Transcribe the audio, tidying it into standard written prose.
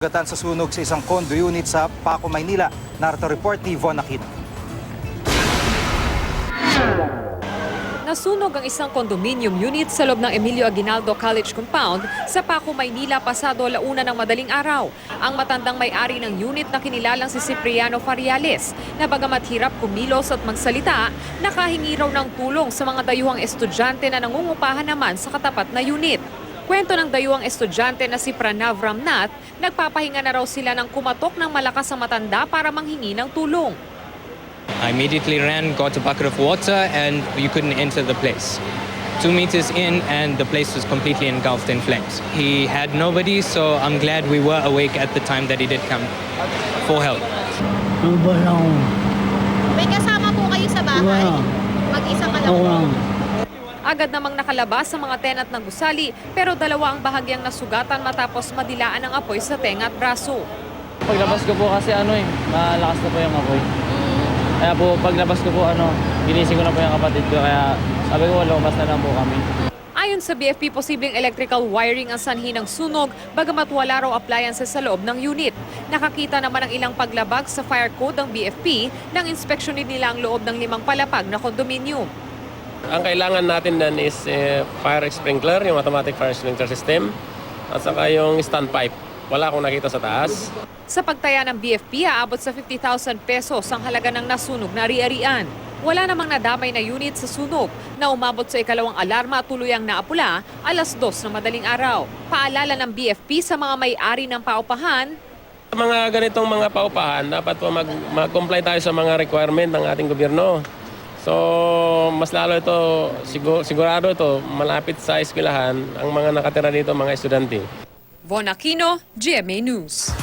Gatan sa sunog sa isang condo unit sa Paco, Maynila. Narito report ni Von Aquino. Nasunog ang isang condominium unit sa loob ng Emilio Aguinaldo College Compound sa Paco, Maynila pasado 1:00 ng madaling araw. Ang matandang may-ari ng unit na kinilalang si Cipriano Fariales na bagamat hirap kumilos at magsalita, nakahingi raw ng tulong sa mga dayuhang estudyante na nangungupahan naman sa katapat na unit. Kwento ng dayuhang estudyante na si Pranav Ramnath, nagpapahinga na raw sila ng kumatok ng malakas sa matanda para manghingi ng tulong. I immediately ran, got a bucket of water, and you couldn't enter the place. 2 meters in, and the place was completely engulfed in flames. He had nobody, so I'm glad we were awake at the time that he did come for help. May kasama po kayo sa bahay? Mag-isa ka lang po? Agad namang nakalabas sa mga tenant ng gusali, pero 2 ang bahagyang nasugatan matapos madilaan ng apoy sa tenga at braso. Paglabas ko po kasi malakas na po yung apoy. Kaya po paglabas ko po ginising ko na po yung kapatid ko, kaya sabi ko lumabas na lang po kami. Ayon sa BFP, posibleng electrical wiring ang sanhi ng sunog, bagamat wala raw appliances sa loob ng unit. Nakakita naman ang ilang paglabag sa fire code ng BFP nang inspeksyonin nila ang loob ng 5 palapag na kondominium. Ang kailangan natin din is fire sprinkler, yung automatic fire sprinkler system, at saka yung standpipe. Wala akong nakita sa taas. Sa pagtaya ng BFP, aabot sa 50,000 pesos ang halaga ng nasunog na ari-arian. Wala namang nadamay na unit sa sunog na umabot sa ikalawang alarma at tuluyang naapula 2:00 ng madaling araw. Paalala ng BFP sa mga may-ari ng paupahan, Sa mga ganitong mga paupahan, dapat po mag-comply tayo sa mga requirement ng ating gobyerno. So, mas lalo ito, sigurado ito, malapit sa eskwelahan ang mga nakatira dito, mga estudyante. Von Aquino, GMA News.